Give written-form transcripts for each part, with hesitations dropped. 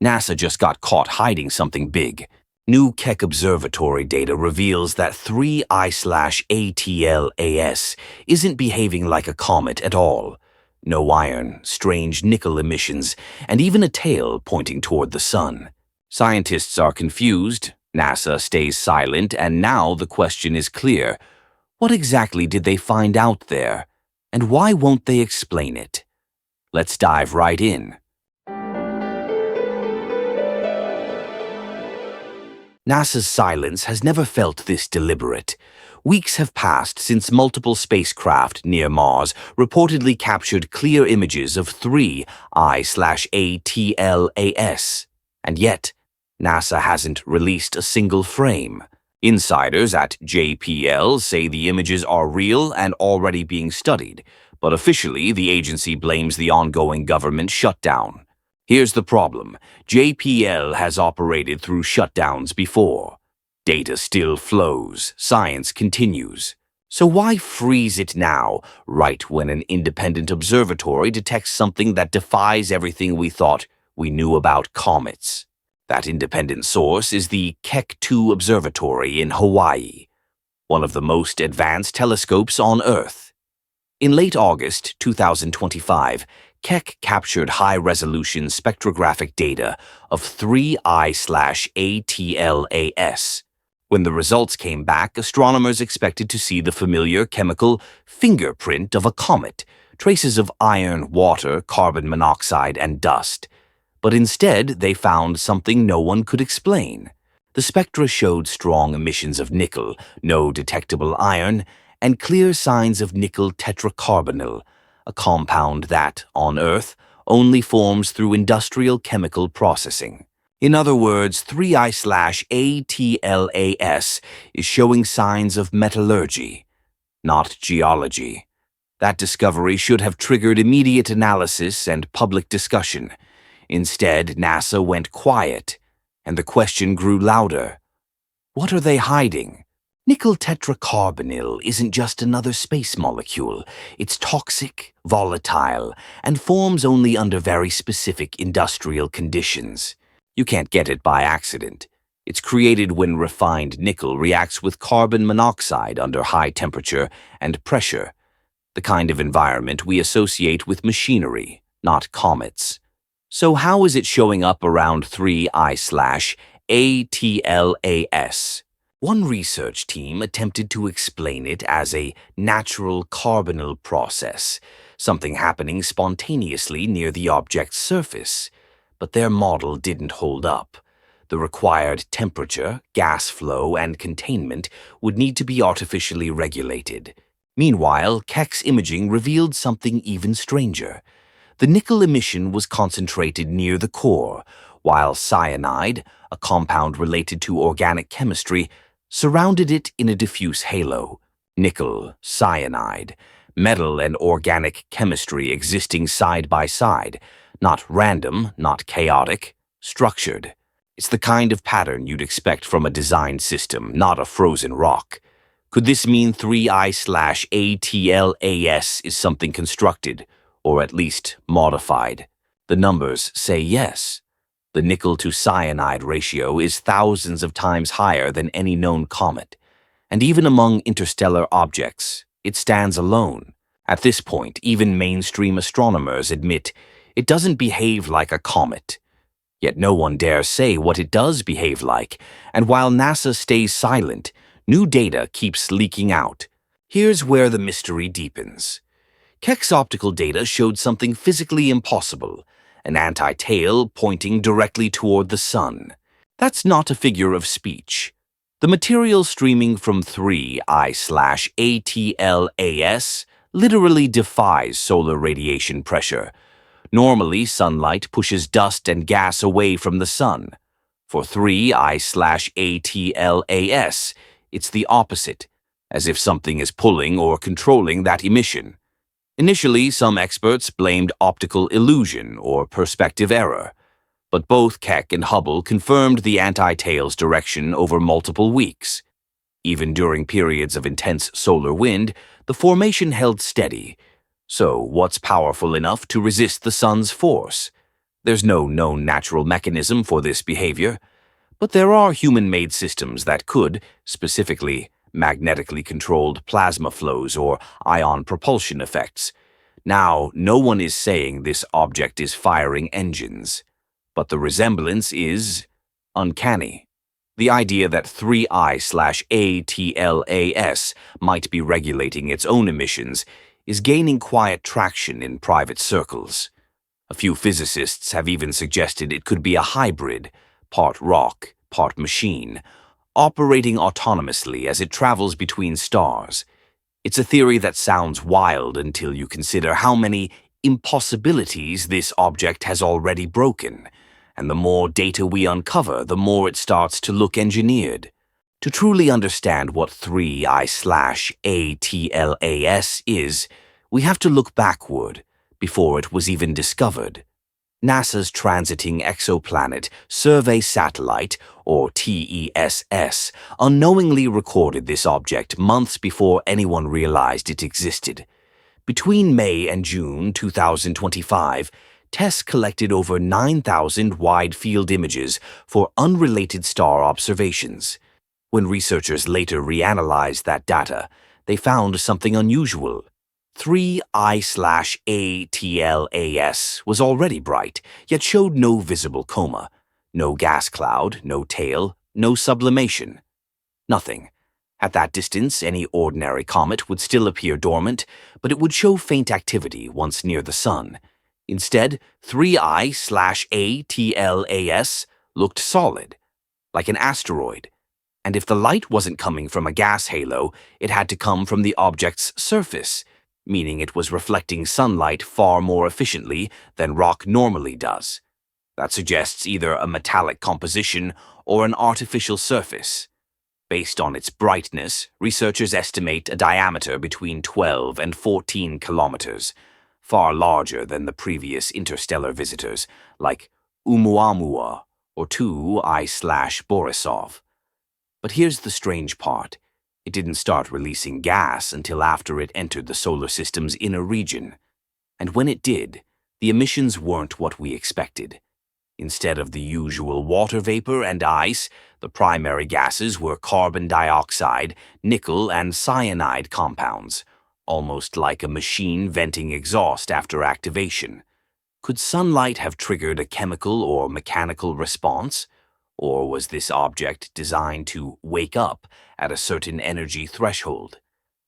NASA just got caught hiding something big. New Keck Observatory data reveals that 3I/ATLAS isn't behaving like a comet at all. No iron, strange nickel emissions, and even a tail pointing toward the sun. Scientists are confused, NASA stays silent, and now the question is clear. What exactly did they find out there? And why won't they explain it? Let's dive right in. NASA's silence has never felt this deliberate. Weeks have passed since multiple spacecraft near Mars reportedly captured clear images of 3I/ATLAS. And yet, NASA hasn't released a single frame. Insiders at JPL say the images are real and already being studied, but officially the agency blames the ongoing government shutdown. Here's the problem. JPL has operated through shutdowns before. Data still flows, science continues. So why freeze it now, right when an independent observatory detects something that defies everything we thought we knew about comets? That independent source is the Keck 2 Observatory in Hawaii, one of the most advanced telescopes on Earth. In late August 2025, Keck captured high-resolution spectrographic data of 3I/ATLAS. When the results came back, astronomers expected to see the familiar chemical fingerprint of a comet, traces of iron, water, carbon monoxide, and dust. But instead, they found something no one could explain. The spectra showed strong emissions of nickel, no detectable iron, and clear signs of nickel tetracarbonyl, a compound that, on Earth, only forms through industrial chemical processing. In other words, 3I/ATLAS is showing signs of metallurgy, not geology. That discovery should have triggered immediate analysis and public discussion. Instead, NASA went quiet, and the question grew louder. What are they hiding? Nickel tetracarbonyl isn't just another space molecule. It's toxic, volatile, and forms only under very specific industrial conditions. You can't get it by accident. It's created when refined nickel reacts with carbon monoxide under high temperature and pressure, the kind of environment we associate with machinery, not comets. So how is it showing up around 3I/ATLAS? One research team attempted to explain it as a natural carbonyl process, something happening spontaneously near the object's surface. But their model didn't hold up. The required temperature, gas flow, and containment would need to be artificially regulated. Meanwhile, Keck's imaging revealed something even stranger. The nickel emission was concentrated near the core, while cyanide, a compound related to organic chemistry, surrounded it in a diffuse halo. Nickel, cyanide, metal and organic chemistry existing side by side, not random, not chaotic, structured. It's the kind of pattern you'd expect from a designed system, not a frozen rock. Could this mean 3I/ATLAS is something constructed, or at least modified? The numbers say yes. The nickel-to-cyanide ratio is thousands of times higher than any known comet. And even among interstellar objects, it stands alone. At this point, even mainstream astronomers admit it doesn't behave like a comet. Yet no one dares say what it does behave like, and while NASA stays silent, new data keeps leaking out. Here's where the mystery deepens. Keck's optical data showed something physically impossible, an anti-tail pointing directly toward the sun. That's not a figure of speech. The material streaming from 3I/ATLAS literally defies solar radiation pressure. Normally, sunlight pushes dust and gas away from the sun. For 3I/ATLAS, it's the opposite, as if something is pulling or controlling that emission. Initially, some experts blamed optical illusion or perspective error, but both Keck and Hubble confirmed the anti-tail's direction over multiple weeks. Even during periods of intense solar wind, the formation held steady. So what's powerful enough to resist the sun's force? There's no known natural mechanism for this behavior, but there are human-made systems that could, specifically magnetically controlled plasma flows or ion propulsion effects. Now, no one is saying this object is firing engines, but the resemblance is uncanny. The idea that 3I/ATLAS might be regulating its own emissions is gaining quiet traction in private circles. A few physicists have even suggested it could be a hybrid, part rock, part machine, operating autonomously as it travels between stars. It's a theory that sounds wild until you consider how many impossibilities this object has already broken, and the more data we uncover, the more it starts to look engineered. To truly understand what 3I/ATLAS is, we have to look backward, before it was even discovered. NASA's Transiting Exoplanet Survey Satellite, or TESS, unknowingly recorded this object months before anyone realized it existed. Between May and June 2025, TESS collected over 9,000 wide-field images for unrelated star observations. When researchers later reanalyzed that data, they found something unusual. 3I/ATLAS was already bright, yet showed no visible coma, no gas cloud, no tail, no sublimation. Nothing. At that distance, any ordinary comet would still appear dormant, but it would show faint activity once near the Sun. Instead, 3I/ATLAS looked solid, like an asteroid. And if the light wasn't coming from a gas halo, it had to come from the object's surface, meaning it was reflecting sunlight far more efficiently than rock normally does. That suggests either a metallic composition or an artificial surface. Based on its brightness, researchers estimate a diameter between 12 and 14 kilometers, far larger than the previous interstellar visitors, like Oumuamua or 2I/Borisov. But here's the strange part. It didn't start releasing gas until after it entered the solar system's inner region. And when it did, the emissions weren't what we expected. Instead of the usual water vapor and ice, the primary gases were carbon dioxide, nickel, and cyanide compounds, almost like a machine venting exhaust after activation. Could sunlight have triggered a chemical or mechanical response? Or was this object designed to wake up at a certain energy threshold?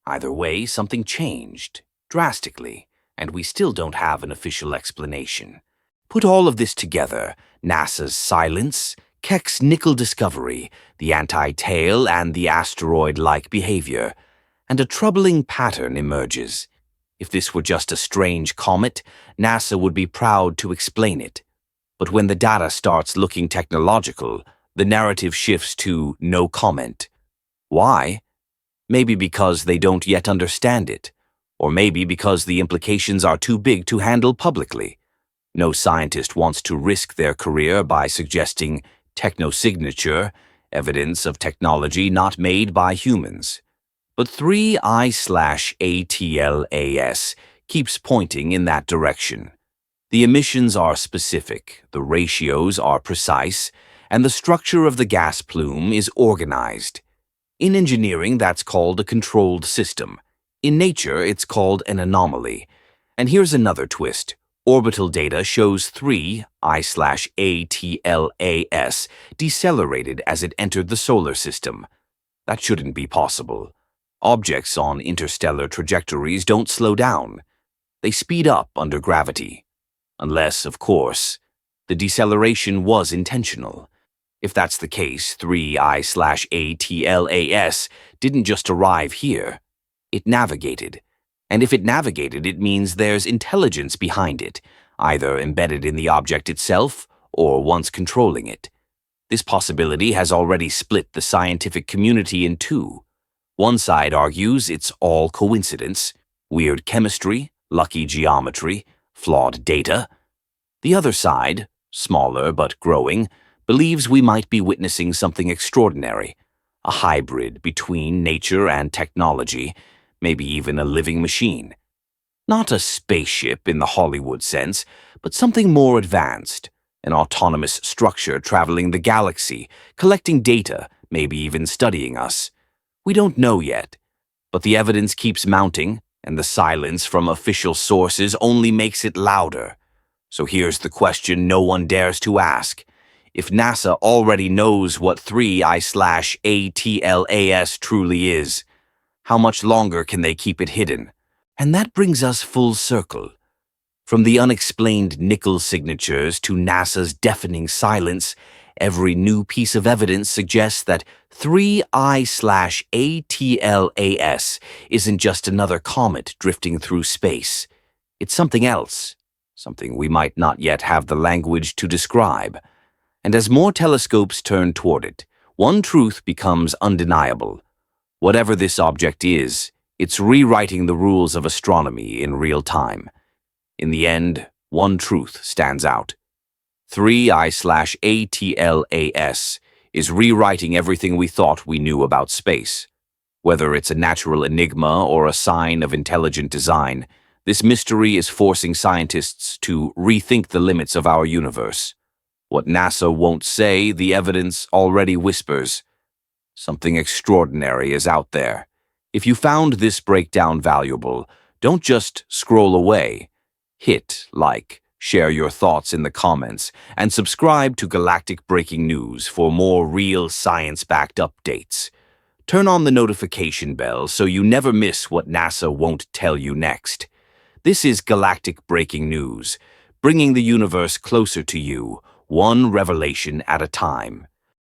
Either way, something changed, drastically, and we still don't have an official explanation. Put all of this together, NASA's silence, Keck's nickel discovery, the anti-tail, and the asteroid-like behavior, and a troubling pattern emerges. If this were just a strange comet, NASA would be proud to explain it. But when the data starts looking technological, the narrative shifts to no comment. Why? Maybe because they don't yet understand it, or maybe because the implications are too big to handle publicly. No scientist wants to risk their career by suggesting technosignature, evidence of technology not made by humans. But 3I/ATLAS keeps pointing in that direction. The emissions are specific, the ratios are precise, and the structure of the gas plume is organized. In engineering, that's called a controlled system. In nature, it's called an anomaly. And here's another twist. Orbital data shows 3I/ATLAS decelerated as it entered the solar system. That shouldn't be possible. Objects on interstellar trajectories don't slow down. They speed up under gravity. Unless, of course, the deceleration was intentional. If that's the case, 3I/ATLAS didn't just arrive here. It navigated. And if it navigated, it means there's intelligence behind it, either embedded in the object itself or once controlling it. This possibility has already split the scientific community in two. One side argues it's all coincidence, weird chemistry, lucky geometry, flawed data. The other side, smaller but growing, believes we might be witnessing something extraordinary, a hybrid between nature and technology, maybe even a living machine. Not a spaceship in the Hollywood sense, but something more advanced, an autonomous structure traveling the galaxy, collecting data, maybe even studying us. We don't know yet, but the evidence keeps mounting, and the silence from official sources only makes it louder. So here's the question no one dares to ask. If NASA already knows what 3I/ATLAS truly is, how much longer can they keep it hidden? And that brings us full circle. From the unexplained nickel signatures to NASA's deafening silence, every new piece of evidence suggests that 3I/ATLAS isn't just another comet drifting through space. It's something else, something we might not yet have the language to describe. And as more telescopes turn toward it, one truth becomes undeniable. Whatever this object is, it's rewriting the rules of astronomy in real time. In the end, one truth stands out. 3I/ATLAS is rewriting everything we thought we knew about space. Whether it's a natural enigma or a sign of intelligent design, this mystery is forcing scientists to rethink the limits of our universe. What NASA won't say, the evidence already whispers. Something extraordinary is out there. If you found this breakdown valuable, don't just scroll away. Hit like, share your thoughts in the comments, and subscribe to Galactic Breaking News for more real science-backed updates. Turn on the notification bell so you never miss what NASA won't tell you next. This is Galactic Breaking News, bringing the universe closer to you, one revelation at a time.